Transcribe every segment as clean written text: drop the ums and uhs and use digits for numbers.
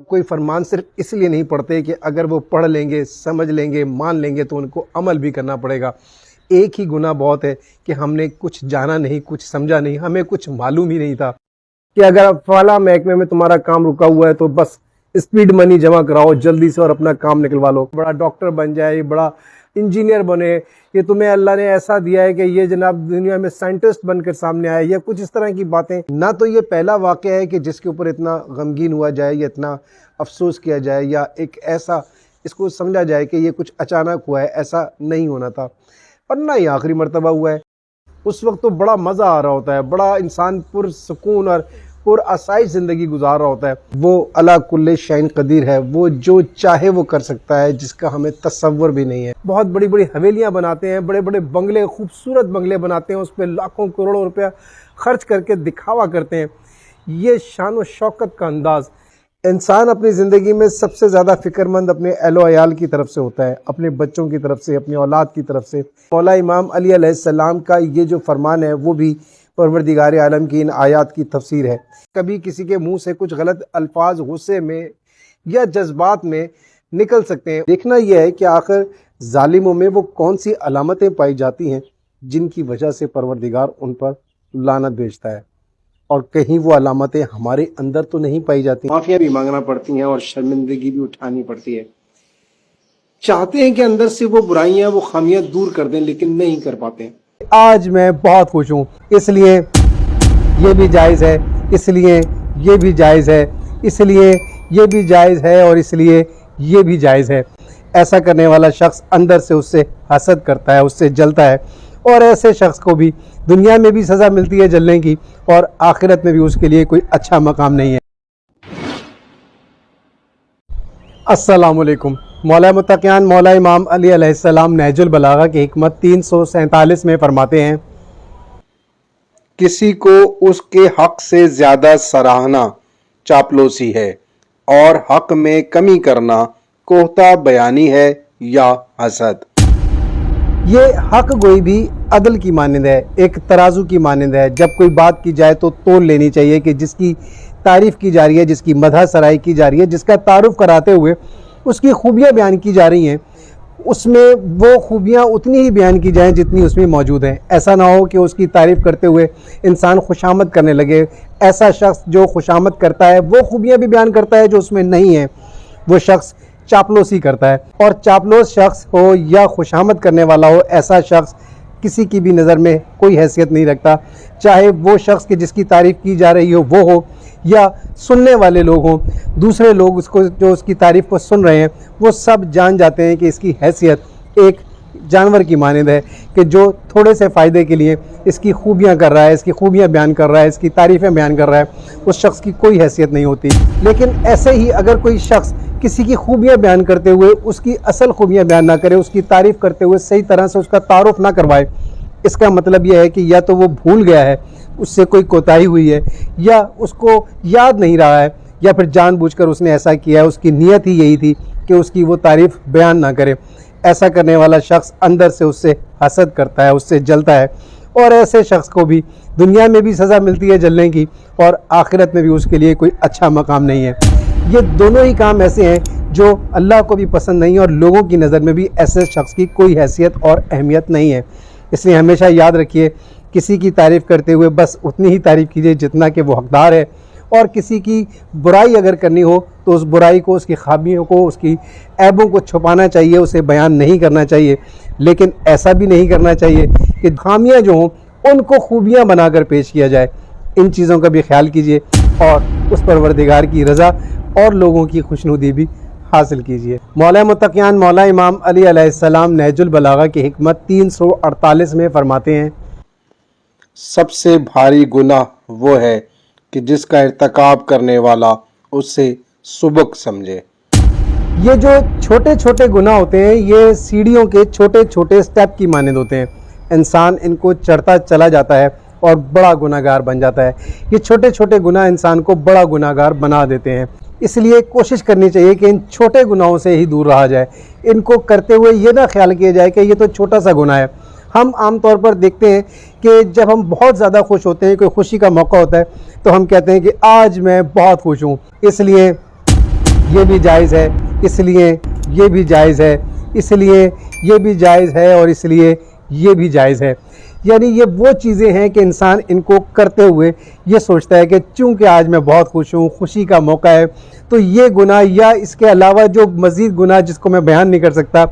کوئی فرمان صرف اس لیے نہیں پڑھتے کہ اگر وہ پڑھ لیں گے، سمجھ لیں گے، مان لیں گے تو ان کو عمل بھی کرنا پڑے گا۔ ایک ہی گناہ بہت ہے کہ ہم نے کچھ جانا نہیں، کچھ سمجھا نہیں، ہمیں کچھ معلوم ہی نہیں تھا کہ اگر فلاں محکمے میں تمہارا کام رکا ہوا ہے تو بس اسپیڈ منی جمع کراؤ جلدی سے اور اپنا کام نکلوا لو، بڑا ڈاکٹر بن جائے، بڑا انجینئر بنے، کہ تمہیں اللہ نے ایسا دیا ہے کہ یہ جناب دنیا میں سائنٹسٹ بن کر سامنے آئے، یا کچھ اس طرح کی باتیں۔ نہ تو یہ پہلا واقعہ ہے کہ جس کے اوپر اتنا غمگین ہوا جائے یا اتنا افسوس کیا جائے یا ایک ایسا اس کو سمجھا جائے کہ یہ کچھ اچانک ہوا ہے، ایسا نہیں ہونا تھا، اور نہ ہی آخری مرتبہ ہوا ہے۔ اس وقت تو بڑا مزہ آ رہا ہوتا ہے، بڑا انسان پرسکون اور پر آسائش زندگی گزار رہا ہوتا ہے۔ وہ اللہ کل شیء قدیر ہے، وہ جو چاہے وہ کر سکتا ہے، جس کا ہمیں تصور بھی نہیں ہے۔ بہت بڑی بڑی حویلیاں بناتے ہیں، بڑے بڑے بنگلے، خوبصورت بنگلے بناتے ہیں، اس پہ لاکھوں کروڑوں روپیہ خرچ کر کے دکھاوا کرتے ہیں۔ یہ شان و شوکت کا انداز۔ انسان اپنی زندگی میں سب سے زیادہ فکر مند اپنے اہل و عیال کی طرف سے ہوتا ہے، اپنے بچوں کی طرف سے، اپنی اولاد کی طرف سے۔ مولا امام علی علیہ السلام کا یہ جو فرمان ہے وہ بھی پروردگار عالم کی ان آیات کی تفسیر ہے۔ کبھی کسی کے منہ سے کچھ غلط الفاظ غصے میں یا جذبات میں نکل سکتے ہیں۔ دیکھنا یہ ہے کہ آخر ظالموں میں وہ کون سی علامتیں پائی جاتی ہیں جن کی وجہ سے پروردگار ان پر لعنت بھیجتا ہے، اور کہیں وہ علامتیں ہمارے اندر تو نہیں پائی جاتی۔ معافیاں بھی مانگنا پڑتی ہیں اور شرمندگی بھی اٹھانی پڑتی ہے۔ چاہتے ہیں کہ اندر سے وہ برائیاں، وہ خامیاں دور کر دیں، لیکن نہیں کر پاتے۔ آج میں بہت خوش ہوں، اس لیے یہ بھی جائز ہے، اس لیے یہ بھی جائز ہے، اس لیے یہ بھی جائز ہے، اور اس لیے یہ بھی جائز ہے۔ ایسا کرنے والا شخص اندر سے اس سے حسد کرتا ہے، اس سے جلتا ہے، اور ایسے شخص کو بھی دنیا میں بھی سزا ملتی ہے جلنے کی، اور آخرت میں بھی اس کے لیے کوئی اچھا مقام نہیں ہے۔ السلام علیکم۔ مولا متقیان مولا امام علی علیہ السلام نہج البلاغہ کی حکمت 347 میں فرماتے ہیں، کسی کو اس کے حق سے زیادہ سراہنا چاپلوسی ہے، اور حق میں کمی کرنا کوہتا بیانی ہے یا حسد۔ یہ حق گوئی بھی عدل کی مانند ہے، ایک ترازو کی مانند ہے۔ جب کوئی بات کی جائے تو تول لینی چاہیے کہ جس کی تعریف کی جا رہی ہے، جس کی مدح سرائی کی جا رہی ہے، جس کا تعارف کراتے ہوئے اس کی خوبیاں بیان کی جا رہی ہیں، اس میں وہ خوبیاں اتنی ہی بیان کی جائیں جتنی اس میں موجود ہیں۔ ایسا نہ ہو کہ اس کی تعریف کرتے ہوئے انسان خوشامد کرنے لگے۔ ایسا شخص جو خوشامد کرتا ہے وہ خوبیاں بھی بیان کرتا ہے جو اس میں نہیں ہیں، وہ شخص چاپلوسی کرتا ہے۔ اور چاپلوس شخص ہو یا خوشامد کرنے والا ہو، ایسا شخص کسی کی بھی نظر میں کوئی حیثیت نہیں رکھتا، چاہے وہ شخص کہ جس کی تعریف کی جا رہی ہو وہ ہو، یا سننے والے لوگ ہوں۔ دوسرے لوگ اس کو جو اس کی تعریف کو سن رہے ہیں وہ سب جان جاتے ہیں کہ اس کی حیثیت ایک جانور کی مانند ہے، کہ جو تھوڑے سے فائدے کے لیے اس کی خوبیاں کر رہا ہے، اس کی خوبیاں بیان کر رہا ہے، اس کی تعریفیں بیان کر رہا ہے، اس شخص کی کوئی حیثیت نہیں ہوتی۔ لیکن ایسے ہی اگر کوئی شخص کسی کی خوبیاں بیان کرتے ہوئے اس کی اصل خوبیاں بیان نہ کرے، اس کی تعریف کرتے ہوئے صحیح طرح سے اس کا تعارف نہ کروائے، اس کا مطلب یہ ہے کہ یا تو وہ بھول گیا ہے، اس سے کوئی کوتاہی ہوئی ہے، یا اس کو یاد نہیں رہا ہے، یا پھر جان بوجھ کر اس نے ایسا کیا ہے، اس کی نیت ہی یہی تھی کہ اس کی وہ تعریف بیان نہ کرے۔ ایسا کرنے والا شخص اندر سے اس سے حسد کرتا ہے، اس سے جلتا ہے، اور ایسے شخص کو بھی دنیا میں بھی سزا ملتی ہے جلنے کی، اور آخرت میں بھی اس کے لیے کوئی اچھا مقام نہیں ہے۔ یہ دونوں ہی کام ایسے ہیں جو اللہ کو بھی پسند نہیں، اور لوگوں کی نظر میں بھی ایسے شخص کی کوئی حیثیت اور اہمیت نہیں ہے۔ اس لیے ہمیشہ یاد رکھیے، کسی کی تعریف کرتے ہوئے بس اتنی ہی تعریف کیجیے جتنا کہ وہ حقدار ہے، اور کسی کی برائی اگر کرنی ہو تو اس برائی کو، اس کی خامیوں کو، اس کی عیبوں کو چھپانا چاہیے، اسے بیان نہیں کرنا چاہیے۔ لیکن ایسا بھی نہیں کرنا چاہیے کہ خامیاں جو ہوں ان کو خوبیاں بنا کر پیش کیا جائے۔ ان چیزوں کا بھی خیال کیجیے، اور اس پروردگار کی رضا اور لوگوں کی خوشنودی بھی حاصل کیجیے۔ مولا متقیان مولا امام علی علیہ السلام نہج البلاغہ کی حکمت 348 میں فرماتے ہیں، سب سے بھاری گناہ وہ ہے کہ جس کا ارتکاب کرنے والا اسے سبک سمجھے۔ یہ جو چھوٹے چھوٹے گناہ ہوتے ہیں یہ سیڑھیوں کے چھوٹے چھوٹے سٹیپ کی مانند ہوتے ہیں۔ انسان ان کو چڑھتا چلا جاتا ہے اور بڑا گناہ گار بن جاتا ہے۔ یہ چھوٹے چھوٹے گناہ انسان کو بڑا گناہ گار بنا دیتے ہیں۔ اس لیے کوشش کرنی چاہیے کہ ان چھوٹے گناہوں سے ہی دور رہا جائے۔ ان کو کرتے ہوئے یہ نہ خیال کیا جائے کہ یہ تو چھوٹا سا گناہ ہے۔ ہم عام طور پر دیکھتے ہیں کہ جب ہم بہت زیادہ خوش ہوتے ہیں، کوئی خوشی کا موقع ہوتا ہے، تو ہم کہتے ہیں کہ آج میں بہت خوش ہوں، اس لیے یہ بھی جائز ہے، اس لیے یہ بھی جائز ہے، اس لیے یہ بھی جائز ہے، اور اس لیے یہ بھی جائز ہے۔ یعنی یہ وہ چیزیں ہیں کہ انسان ان کو کرتے ہوئے یہ سوچتا ہے کہ چونکہ آج میں بہت خوش ہوں، خوشی کا موقع ہے، تو یہ گناہ یا اس کے علاوہ جو مزید گناہ جس کو میں بیان نہیں کر سکتا،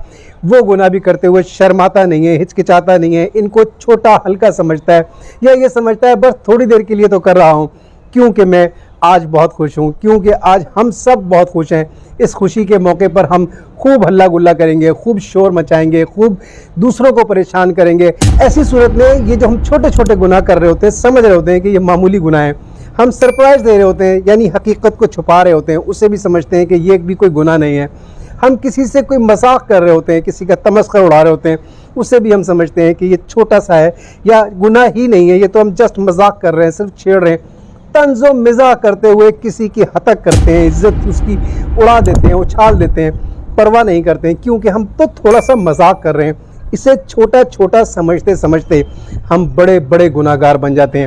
وہ گناہ بھی کرتے ہوئے شرماتا نہیں ہے، ہچکچاتا نہیں ہے، ان کو چھوٹا ہلکا سمجھتا ہے، یا یہ سمجھتا ہے بس تھوڑی دیر کے لیے تو کر رہا ہوں کیونکہ میں آج بہت خوش ہوں، کیونکہ آج ہم سب بہت خوش ہیں، اس خوشی کے موقع پر ہم خوب ہلا گلا کریں گے، خوب شور مچائیں گے، خوب دوسروں کو پریشان کریں گے۔ ایسی صورت میں یہ جو ہم چھوٹے چھوٹے گناہ کر رہے ہوتے ہیں، سمجھ رہے ہوتے ہیں کہ یہ معمولی گناہ ہیں، ہم سرپرائز دے رہے ہوتے ہیں، یعنی حقیقت کو چھپا رہے ہوتے ہیں، اسے بھی سمجھتے ہیں کہ یہ بھی کوئی گناہ نہیں ہے۔ ہم کسی سے کوئی مذاق کر رہے ہوتے ہیں، کسی کا تمسخر اڑا رہے ہوتے ہیں، اسے بھی ہم سمجھتے ہیں کہ یہ چھوٹا سا ہے یا گناہ ہی نہیں ہے، یہ تو ہم جسٹ مذاق کر رہے ہیں، صرف چھیڑ رہے ہیں۔ طنز و مزاح کرتے ہوئے کسی کی ہتک کرتے ہیں، عزت اس کی اڑا دیتے ہیں، اچھال دیتے ہیں، پرواہ نہیں کرتے ہیں، کیونکہ ہم تو تھوڑا سا مذاق کر رہے ہیں۔ اسے چھوٹا چھوٹا سمجھتے سمجھتے ہم بڑے بڑے گناہ گار بن جاتے ہیں۔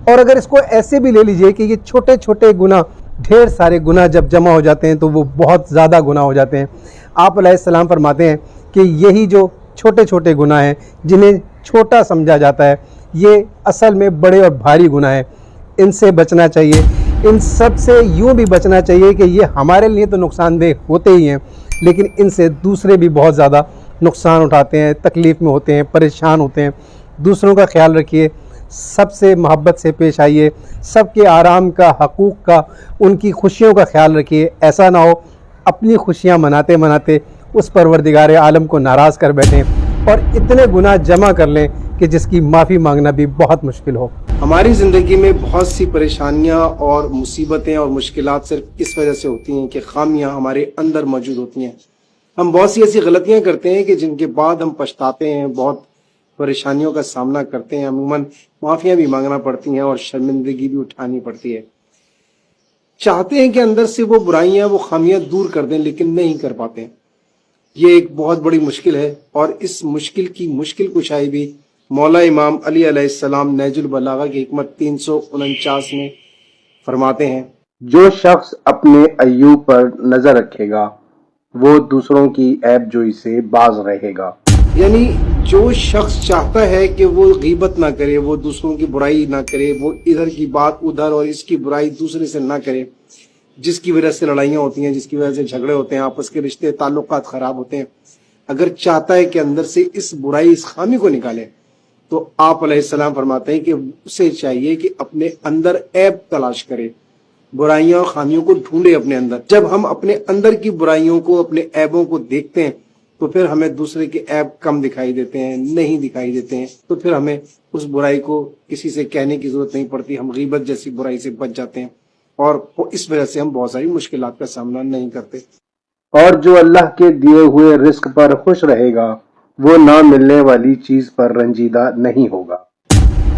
اور اگر اس کو ایسے بھی لے لیجئے کہ یہ چھوٹے چھوٹے گناہ، ڈھیر سارے گناہ جب جمع ہو جاتے ہیں تو وہ بہت زیادہ گناہ ہو جاتے ہیں۔ آپ علیہ السلام فرماتے ہیں کہ یہی جو چھوٹے چھوٹے گناہ ہیں جنہیں چھوٹا سمجھا جاتا ہے، یہ اصل میں بڑے اور بھاری گناہ ہیں۔ ان سے بچنا چاہیے، ان سب سے یوں بھی بچنا چاہیے کہ یہ ہمارے لیے تو نقصان دہ ہوتے ہی ہیں، لیکن ان سے دوسرے بھی بہت زیادہ نقصان اٹھاتے ہیں، تکلیف میں ہوتے ہیں، پریشان ہوتے ہیں۔ دوسروں کا خیال رکھیے، سب سے محبت سے پیش آئیے، سب کے آرام کا، حقوق کا، ان کی خوشیوں کا خیال رکھیے۔ ایسا نہ ہو اپنی خوشیاں مناتے مناتے اس پروردگار عالم کو ناراض کر بیٹھیں اور اتنے گناہ جمع کر لیں کہ جس کی معافی مانگنا بھی بہت مشکل ہو۔ ہماری زندگی میں بہت سی پریشانیاں اور مصیبتیں اور مشکلات صرف اس وجہ سے ہوتی ہیں کہ خامیاں ہمارے اندر موجود ہوتی ہیں۔ ہم بہت سی ایسی غلطیاں کرتے ہیں کہ جن کے بعد ہم پچھتاتے ہیں، بہت پریشانیوں کا سامنا کرتے ہیں، عموماً معافیاں بھی مانگنا پڑتی ہیں اور شرمندگی بھی اٹھانی پڑتی ہے۔ چاہتے ہیں کہ اندر سے وہ برائیاں، وہ خامیاں دور کر دیں، لیکن نہیں کر پاتے۔ یہ ایک بہت بڑی مشکل ہے، اور اس مشکل کی مشکل کشائی بھی مولا امام علی علیہ السلام نہج البلاغہ کی حکمت 349 میں فرماتے ہیں، جو شخص اپنے ایوب پر نظر رکھے گا وہ دوسروں کی عیب جوئی سے باز رہے گا۔ یعنی جو شخص چاہتا ہے کہ وہ غیبت نہ کرے، وہ دوسروں کی برائی نہ کرے، وہ ادھر کی بات ادھر اور اس کی برائی دوسرے سے نہ کرے، جس کی وجہ سے لڑائیاں ہوتی ہیں، جس کی وجہ سے جھگڑے ہوتے ہیں، آپس کے رشتے تعلقات خراب ہوتے ہیں، اگر چاہتا ہے کہ اندر سے اس برائی، اس خامی کو نکالے، تو آپ علیہ السلام فرماتے ہیں کہ اسے چاہیے کہ اپنے اندر عیب تلاش کرے، برائیاں اور خامیوں کو ڈھونڈے اپنے اندر۔ جب ہم اپنے اندر کی برائیوں کو، اپنے عیبوں کو دیکھتے ہیں تو پھر ہمیں دوسرے کے عیب کم دکھائی دیتے ہیں، نہیں دکھائی دیتے ہیں، تو پھر ہمیں اس برائی کو کسی سے کہنے کی ضرورت نہیں پڑتی، ہم غیبت جیسی برائی سے بچ جاتے ہیں، اور اس وجہ سے ہم بہت ساری مشکلات کا سامنا نہیں کرتے۔ اور جو اللہ کے دیے ہوئے رزق پر خوش رہے گا وہ نہ ملنے والی چیز پر رنجیدہ نہیں ہوگا۔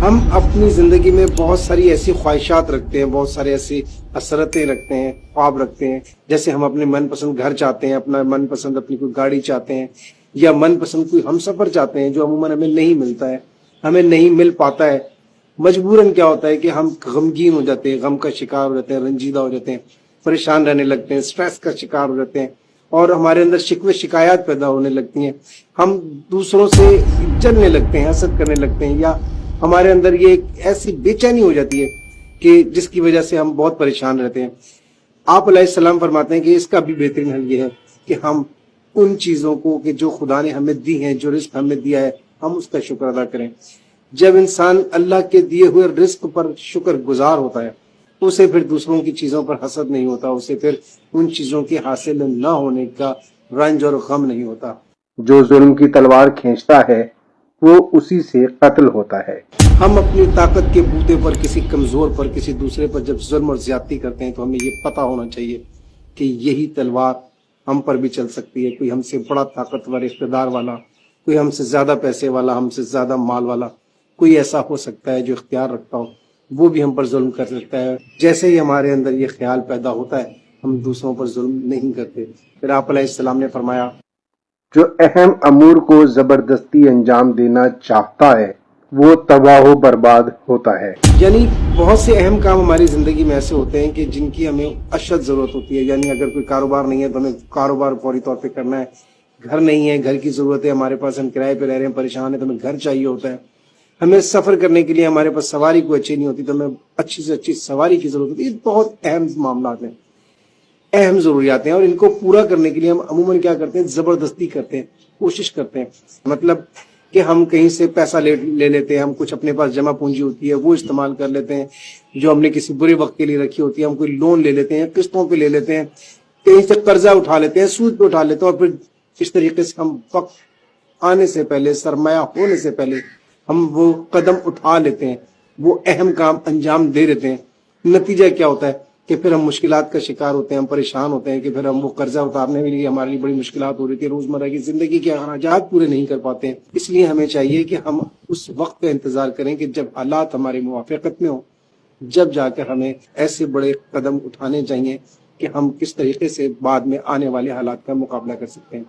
ہم اپنی زندگی میں بہت ساری ایسی خواہشات رکھتے ہیں، بہت سارے ایسی حسرتیں رکھتے ہیں، خواب رکھتے ہیں، جیسے ہم اپنے من پسند گھر چاہتے ہیں، اپنا من پسند اپنی کوئی گاڑی چاہتے ہیں، یا من پسند کوئی ہم سفر چاہتے ہیں، جو عموماً ہمیں نہیں ملتا ہے، ہمیں نہیں مل پاتا ہے۔ مجبوراً کیا ہوتا ہے کہ ہم غمگین ہو جاتے ہیں، غم کا شکار ہو جاتے ہیں، رنجیدہ ہو جاتے ہیں، پریشان رہنے لگتے ہیں، سٹریس کا شکار ہو جاتے ہیں، اور ہمارے اندر شکوے شکایات پیدا ہونے لگتی ہیں، ہم دوسروں سے جلنے لگتے ہیں، حسد کرنے لگتے ہیں، یا ہمارے اندر یہ ایک ایسی بے چینی ہو جاتی ہے کہ جس کی وجہ سے ہم بہت پریشان رہتے ہیں۔ آپ علیہ السلام فرماتے ہیں کہ اس کا بھی بہترین حل یہ ہے کہ ہم ان چیزوں کو کہ جو خدا نے ہمیں دی ہیں، جو رزق ہمیں دیا ہے، ہم اس کا شکر ادا کریں۔ جب انسان اللہ کے دیے ہوئے رزق پر شکر گزار ہوتا ہے، اسے پھر دوسروں کی چیزوں پر حسد نہیں ہوتا، اسے پھر ان چیزوں کے حاصل نہ ہونے کا رنج اور غم نہیں ہوتا۔ جو ظلم کی تلوار کھینچتا ہے وہ اسی سے قتل ہوتا ہے۔ ہم اپنی طاقت کے بوتے پر، کسی کمزور پر، کسی دوسرے پر جب ظلم اور زیادتی کرتے ہیں تو ہمیں یہ پتہ ہونا چاہیے کہ یہی تلوار ہم پر بھی چل سکتی ہے۔ کوئی ہم سے بڑا طاقتور اقتدار والا، کوئی ہم سے زیادہ پیسے والا، ہم سے زیادہ مال والا، کوئی ایسا ہو سکتا ہے جو اختیار رکھتا ہو، وہ بھی ہم پر ظلم کر سکتا ہے۔ جیسے ہی ہمارے اندر یہ خیال پیدا ہوتا ہے، ہم دوسروں پر ظلم نہیں کرتے۔ پھر آپ علیہ السلام نے فرمایا، جو اہم امور کو زبردستی انجام دینا چاہتا ہے وہ تباہ و برباد ہوتا ہے۔ یعنی بہت سے اہم کام ہماری زندگی میں ایسے ہوتے ہیں کہ جن کی ہمیں اشد ضرورت ہوتی ہے. یعنی اگر کوئی کاروبار نہیں ہے تو ہمیں کاروبار فوری طور پہ کرنا ہے. گھر نہیں ہے، گھر کی ضرورت ہے ہمارے پاس، ہم کرائے پہ رہ رہے ہیں، پریشان ہیں تو ہمیں گھر چاہیے ہوتا ہے. ہمیں سفر کرنے کے لیے ہمارے پاس سواری کوئی اچھی نہیں ہوتی تو ہمیں اچھی سے اچھی سواری کی ضرورت ہوتی ہے. یہ بہت اہم معاملات ہیں، اہم ضروریات ہیں، اور ان کو پورا کرنے کے لیے ہم عموماً کیا کرتے ہیں، زبردستی کرتے ہیں، کوشش کرتے ہیں. مطلب کہ ہم کہیں سے پیسہ لے لیتے ہیں، ہم کچھ اپنے پاس جمع پونجی ہوتی ہے وہ استعمال کر لیتے ہیں جو ہم نے کسی برے وقت کے لیے رکھی ہوتی ہے. ہم کوئی لون لے لیتے ہیں، قسطوں پہ لے لیتے ہیں، کہیں سے قرضہ اٹھا لیتے ہیں، سود پہ اٹھا لیتے ہیں، اور پھر اس طریقے سے ہم وقت آنے سے پہلے، سرمایہ ہونے سے پہلے ہم وہ قدم اٹھا لیتے ہیں، وہ اہم کام انجام دے دیتے ہیں. نتیجہ کیا ہوتا ہے کہ پھر ہم مشکلات کا شکار ہوتے ہیں، ہم پریشان ہوتے ہیں کہ پھر ہم وہ قرضہ اتارنے کے لیے ہمارے لیے بڑی مشکلات ہو رہی تھی، روزمرہ کی زندگی کے اخراجات پورے نہیں کر پاتے ہیں. اس لیے ہمیں چاہیے کہ ہم اس وقت کا انتظار کریں کہ جب حالات ہماری موافقت میں ہوں، جب جا کر ہمیں ایسے بڑے قدم اٹھانے چاہیے کہ ہم کس طریقے سے بعد میں آنے والے حالات کا مقابلہ کر سکتے ہیں.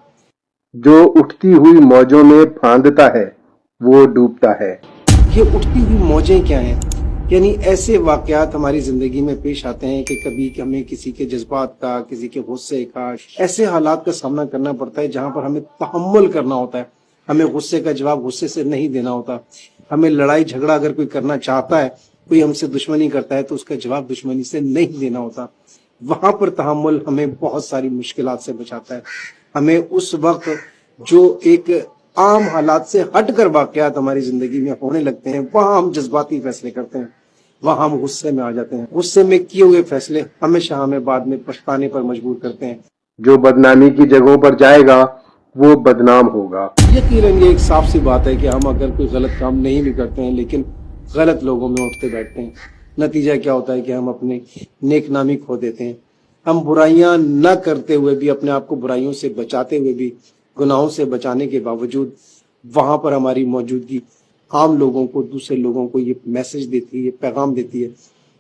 جو اٹھتی ہوئی موجوں میں پھاندتا ہے وہ ڈوبتا ہے۔ یہ اٹھتی ہوئی موجیں کیا ہیں؟ یعنی ایسے واقعات ہماری زندگی میں پیش آتے ہیں کہ کبھی ہمیں کسی کے جذبات کا، کسی کے غصے کا، ایسے حالات کا سامنا کرنا پڑتا ہے جہاں پر ہمیں تحمل کرنا ہوتا ہے. ہمیں غصے کا جواب غصے سے نہیں دینا ہوتا. ہمیں لڑائی جھگڑا اگر کوئی کرنا چاہتا ہے، کوئی ہم سے دشمنی کرتا ہے تو اس کا جواب دشمنی سے نہیں دینا ہوتا. وہاں پر تحمل ہمیں بہت ساری مشکلات سے بچاتا ہے. ہمیں اس وقت جو ایک عام حالات سے ہٹ کر واقعات ہماری زندگی میں ہونے لگتے ہیں، وہاں ہم جذباتی فیصلے کرتے ہیں، وہاں ہم غصے میں آ جاتے ہیں. غصے میں کیے ہوئے فیصلے ہمیشہ ہمیں بعد میں پچھتانے پر مجبور کرتے ہیں. جو بدنامی کی جگہوں پر جائے گا وہ بدنام ہوگا۔ یقیناً یہ ایک صاف سی بات ہے کہ ہم اگر کوئی غلط کام نہیں بھی کرتے ہیں لیکن غلط لوگوں میں اٹھتے بیٹھتے ہیں، نتیجہ کیا ہوتا ہے کہ ہم اپنے نیک نامی کھو دیتے ہیں. ہم برائیاں نہ کرتے ہوئے بھی، اپنے آپ کو برائیوں سے بچاتے ہوئے بھی، گناہوں سے بچانے کے باوجود وہاں پر ہماری موجودگی عام لوگوں کو، دوسرے لوگوں کو یہ میسج دیتی ہے، یہ پیغام دیتی ہے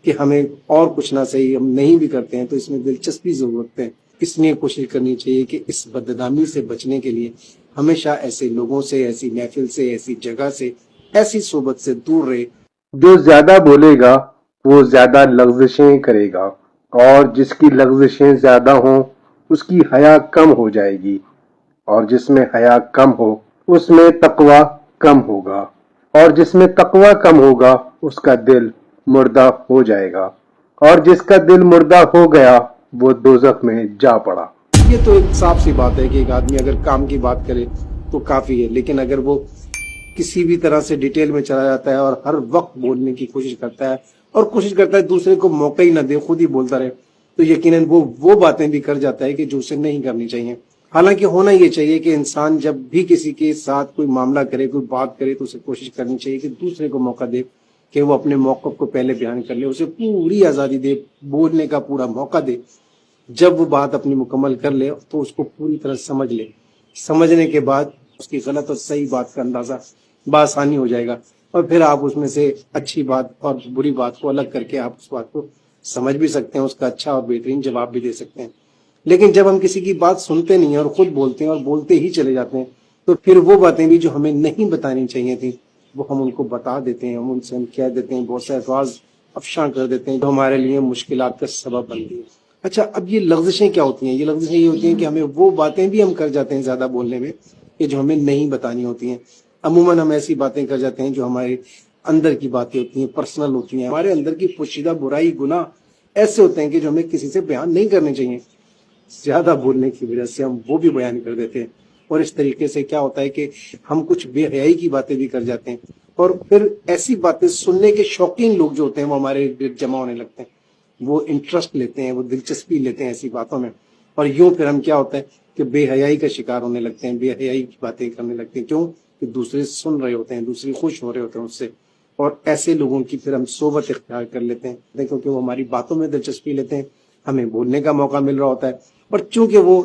کہ ہمیں اور کچھ نہ صحیح ہم نہیں بھی کرتے ہیں تو اس میں دلچسپی ضرور رکھتے ہیں. اس لیے کوشش کرنی چاہیے کہ اس بدنامی سے بچنے کے لیے ہمیشہ ایسے لوگوں سے، ایسی محفل سے، ایسی جگہ سے، ایسی صحبت سے دور رہے. جو زیادہ بولے گا وہ زیادہ لغزشیں کرے گا، اور جس کی لغزشیں زیادہ ہوں اس کی حیا کم ہو جائے گی، اور جس میں حیا کم ہو اس میں تقوی کم ہوگا، اور جس میں تقوی کم ہوگا اس کا دل مردہ ہو جائے گا، اور جس کا دل مردہ ہو گیا وہ دوزخ میں جا پڑا۔ یہ تو ایک صاف سی بات ہے کہ ایک آدمی اگر کام کی بات کرے تو کافی ہے، لیکن اگر وہ کسی بھی طرح سے ڈیٹیل میں چلا جاتا ہے اور ہر وقت بولنے کی کوشش کرتا ہے اور کوشش کرتا ہے دوسرے کو موقع ہی نہ دے، خود ہی بولتا رہے، تو یقیناً وہ باتیں بھی کر جاتا ہے کہ جو اسے نہیں کرنی چاہیے. حالانکہ ہونا یہ چاہیے کہ انسان جب بھی کسی کے ساتھ کوئی معاملہ کرے، کوئی بات کرے، تو اسے کوشش کرنی چاہیے کہ دوسرے کو موقع دے کہ وہ اپنے موقف کو پہلے بیان کر لے، اسے پوری آزادی دے، بولنے کا پورا موقع دے. جب وہ بات اپنی مکمل کر لے تو اس کو پوری طرح سمجھ لے. سمجھنے کے بعد اس کی غلط اور صحیح بات کا اندازہ بآسانی ہو جائے گا، اور پھر آپ اس میں سے اچھی بات اور بری بات کو الگ کر کے آپ اس بات کو سمجھ بھی سکتے ہیں، اس کا اچھا اور بہترین جواب بھی دے سکتے ہیں. لیکن جب ہم کسی کی بات سنتے نہیں ہیں اور خود بولتے ہیں اور بولتے ہی چلے جاتے ہیں تو پھر وہ باتیں بھی جو ہمیں نہیں بتانی چاہیے تھیں وہ ہم ان کو بتا دیتے ہیں، ہم ان سے کہہ دیتے ہیں، بہت سے الفاظ افشاں کر دیتے ہیں جو ہمارے لیے مشکلات کا سبب بنتی ہیں. اچھا، اب یہ لغزشیں کیا ہوتی ہیں؟ یہ لغزشیں یہ ہوتی ہیں کہ ہمیں وہ باتیں بھی ہم کر جاتے ہیں زیادہ بولنے میں کہ جو ہمیں نہیں بتانی ہوتی ہیں. عموماً ہم ایسی باتیں کر جاتے ہیں جو ہمارے اندر کی باتیں ہوتی ہیں، پرسنل ہوتی ہیں، ہمارے اندر کی پوشیدہ برائی، گناہ ایسے ہوتے ہیں کہ جو ہمیں کسی سے بیان نہیں کرنے چاہیے. زیادہ بولنے کی وجہ سے ہم وہ بھی بیان کر دیتے ہیں، اور اس طریقے سے کیا ہوتا ہے کہ ہم کچھ بے حیائی کی باتیں بھی کر جاتے ہیں، اور پھر ایسی باتیں سننے کے شوقین لوگ جو ہوتے ہیں وہ ہمارے جمع ہونے لگتے ہیں، وہ انٹرسٹ لیتے ہیں، وہ دلچسپی لیتے ہیں ایسی باتوں میں، اور یوں پھر ہم کیا ہوتا ہے کہ بے حیائی کا شکار ہونے لگتے ہیں، بے حیائی کی باتیں کرنے لگتے ہیں. کیوں؟ کہ دوسرے سن رہے ہوتے ہیں، دوسرے خوش ہو رہے ہوتے ہیں اس سے، اور ایسے لوگوں کی پھر ہم صحبت اختیار کر لیتے ہیں کیونکہ وہ ہماری باتوں میں دلچسپی لیتے ہیں، ہمیں بولنے کا موقع مل رہا ہوتا ہے، اور چونکہ وہ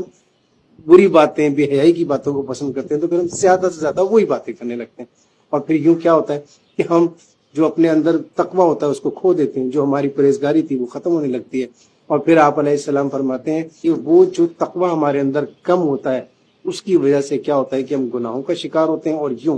بری باتیں، بے حیائی کی باتوں کو پسند کرتے ہیں تو پھر ہم زیادہ سے زیادہ وہی باتیں کرنے لگتے ہیں، اور پھر یوں کیا ہوتا ہے کہ ہم جو اپنے اندر تقویٰ ہوتا ہے اس کو کھو دیتے ہیں، جو ہماری پرہیزگاری تھی وہ ختم ہونے لگتی ہے. اور پھر آپ علیہ السلام فرماتے ہیں کہ وہ جو تقویٰ ہمارے اندر کم ہوتا ہے اس کی وجہ سے کیا ہوتا ہے کہ ہم گناہوں کا شکار ہوتے ہیں، اور یوں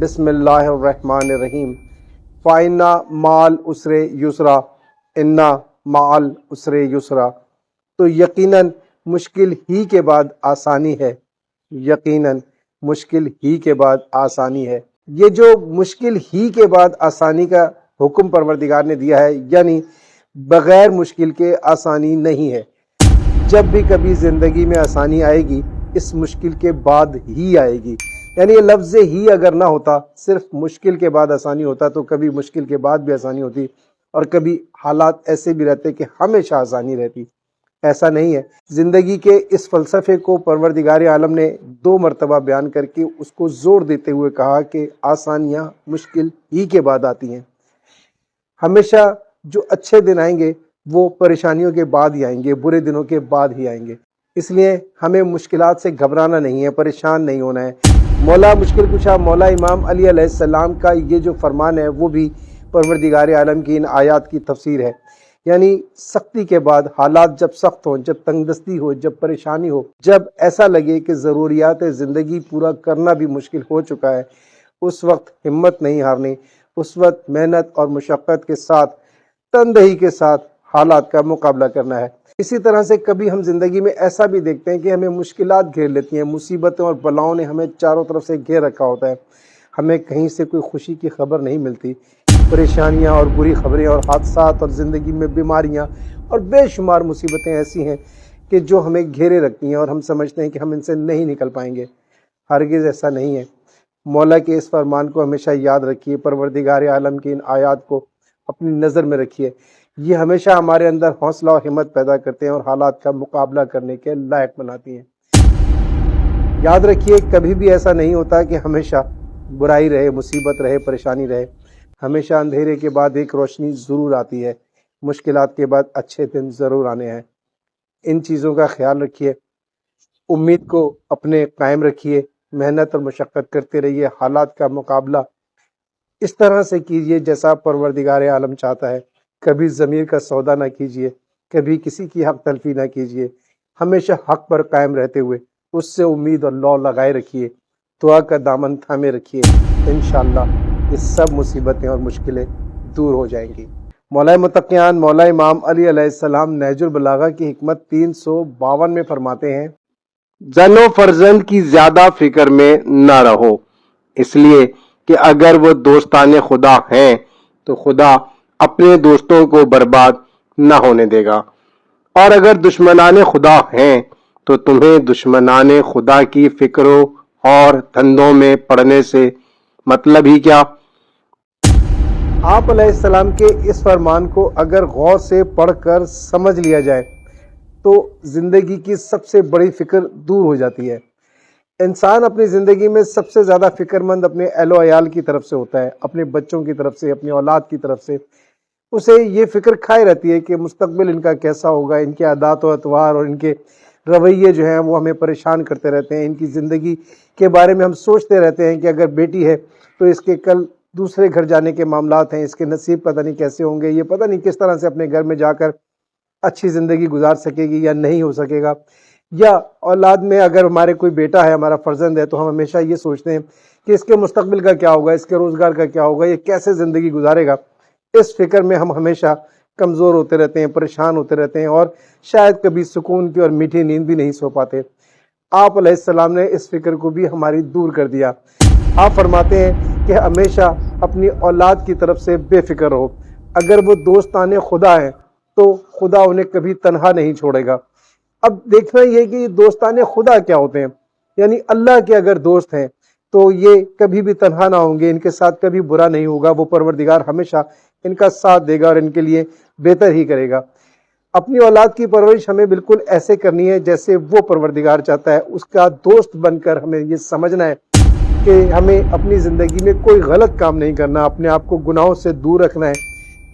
بسم اللہ الرحمن الرحیم فائنا مال اسر یسرا انا مال اسر یسرا. تو یقیناً مشکل ہی کے بعد آسانی ہے، یقیناً مشکل ہی کے بعد آسانی ہے. یہ جو مشکل ہی کے بعد آسانی کا حکم پروردگار نے دیا ہے، یعنی بغیر مشکل کے آسانی نہیں ہے. جب بھی کبھی زندگی میں آسانی آئے گی اس مشکل کے بعد ہی آئے گی. یعنی یہ لفظ ہی اگر نہ ہوتا، صرف مشکل کے بعد آسانی ہوتا، تو کبھی مشکل کے بعد بھی آسانی ہوتی اور کبھی حالات ایسے بھی رہتے کہ ہمیشہ آسانی رہتی. ایسا نہیں ہے. زندگی کے اس فلسفے کو پروردگار عالم نے 2 مرتبہ بیان کر کے اس کو زور دیتے ہوئے کہا کہ آسانیاں مشکل ہی کے بعد آتی ہیں. ہمیشہ جو اچھے دن آئیں گے وہ پریشانیوں کے بعد ہی آئیں گے، برے دنوں کے بعد ہی آئیں گے. اس لیے ہمیں مشکلات سے گھبرانا نہیں ہے، پریشان نہیں ہونا ہے. مولا مشکل کشا مولا امام علی علیہ السلام کا یہ جو فرمان ہے وہ بھی پروردگار عالم کی ان آیات کی تفسیر ہے. یعنی سختی کے بعد، حالات جب سخت ہوں، جب تنگ دستی ہو، جب پریشانی ہو، جب ایسا لگے کہ ضروریات زندگی پورا کرنا بھی مشکل ہو چکا ہے، اس وقت ہمت نہیں ہارنی. اس وقت محنت اور مشقت کے ساتھ، تندہی کے ساتھ حالات کا مقابلہ کرنا ہے. اسی طرح سے کبھی ہم زندگی میں ایسا بھی دیکھتے ہیں کہ ہمیں مشکلات گھیر لیتی ہیں، مصیبتوں اور بلاؤں نے ہمیں چاروں طرف سے گھیر رکھا ہوتا ہے، ہمیں کہیں سے کوئی خوشی کی خبر نہیں ملتی. پریشانیاں اور بری خبریں اور حادثات اور زندگی میں بیماریاں اور بے شمار مصیبتیں ایسی ہیں کہ جو ہمیں گھیرے رکھتی ہیں اور ہم سمجھتے ہیں کہ ہم ان سے نہیں نکل پائیں گے. ہرگز ایسا نہیں ہے. مولا کے اس فرمان کو ہمیشہ یاد رکھیے، پروردگار عالم کی ان آیات کو اپنی نظر میں رکھیے. یہ ہمیشہ ہمارے اندر حوصلہ اور ہمت پیدا کرتے ہیں اور حالات کا مقابلہ کرنے کے لائق بناتی ہیں. یاد رکھیے کبھی بھی ایسا نہیں ہوتا کہ ہمیشہ برائی رہے، مصیبت رہے، پریشانی رہے. ہمیشہ اندھیرے کے بعد ایک روشنی ضرور آتی ہے، مشکلات کے بعد اچھے دن ضرور آنے ہیں. ان چیزوں کا خیال رکھیے، امید کو اپنے قائم رکھیے، محنت اور مشقت کرتے رہیے. حالات کا مقابلہ اس طرح سے کیجیے جیسا پروردگار عالم چاہتا ہے. کبھی ضمیر کا سودا نہ کیجیے، کبھی کسی کی حق تلفی نہ کیجیے. ہمیشہ حق پر قائم رہتے ہوئے اس سے امید اور لو لگائے رکھیے. دعا کا دامن تھامے رکھیے. انشاءاللہ یہ سب مصیبتیں اور مشکلیں دور ہو جائیں گی. مولا متقیان مولا امام علی علیہ السلام نہج البلاغہ کی حکمت 352 میں فرماتے ہیں، زن و فرزند کی زیادہ فکر میں نہ رہو، اس لیے کہ اگر وہ دوستان خدا ہیں تو خدا اپنے دوستوں کو برباد نہ ہونے دے گا، اور اگر دشمنان خدا ہیں تو تمہیں دشمنان خدا کی فکروں اور دھندوں میں پڑنے سے مطلب ہی کیا. آپ علیہ السلام کے اس فرمان کو اگر غور سے پڑھ کر سمجھ لیا جائے تو زندگی کی سب سے بڑی فکر دور ہو جاتی ہے. انسان اپنی زندگی میں سب سے زیادہ فکر مند اپنے اہل و عیال کی طرف سے ہوتا ہے، اپنے بچوں کی طرف سے، اپنی اولاد کی طرف سے. اسے یہ فکر کھائے رہتی ہے کہ مستقبل ان کا کیسا ہوگا. ان کے عادات و اطوار اور ان کے رویے جو ہیں وہ ہمیں پریشان کرتے رہتے ہیں. ان کی زندگی کے بارے میں ہم سوچتے رہتے ہیں کہ اگر بیٹی ہے تو اس کے کل دوسرے گھر جانے کے معاملات ہیں، اس کے نصیب پتہ نہیں کیسے ہوں گے، یہ پتہ نہیں کس طرح سے اپنے گھر میں جا کر اچھی زندگی گزار سکے گی یا نہیں ہو سکے گا. یا اولاد میں اگر ہمارے کوئی بیٹا ہے، ہمارا فرزند ہے، تو ہم ہمیشہ یہ سوچتے ہیں کہ اس کے مستقبل کا کیا ہوگا، اس کے روزگار کا کیا ہوگا، یہ کیسے زندگی گزارے گا. اس فکر میں ہم ہمیشہ کمزور ہوتے رہتے ہیں، پریشان ہوتے رہتے ہیں اور شاید کبھی سکون کی اور میٹھی نیند بھی نہیں سو پاتے. آپ علیہ السلام نے اس فکر کو بھی ہماری دور کر دیا. آپ فرماتے ہیں کہ ہمیشہ اپنی اولاد کی طرف سے بے فکر رہو. اگر وہ دوستان خدا ہیں تو خدا انہیں کبھی تنہا نہیں چھوڑے گا. اب دیکھنا یہ کہ دوستان خدا کیا ہوتے ہیں. یعنی اللہ کے اگر دوست ہیں تو یہ کبھی بھی تنہا نہ ہوں گے، ان کے ساتھ کبھی برا نہیں ہوگا. وہ پروردگار ہمیشہ ان کا ساتھ دے گا اور ان کے لیے بہتر ہی کرے گا. اپنی اولاد کی پرورش ہمیں بالکل ایسے کرنی ہے جیسے وہ پروردگار چاہتا ہے. اس کا دوست بن کر ہمیں یہ سمجھنا ہے کہ ہمیں اپنی زندگی میں کوئی غلط کام نہیں کرنا، اپنے آپ کو گناہوں سے دور رکھنا ہے،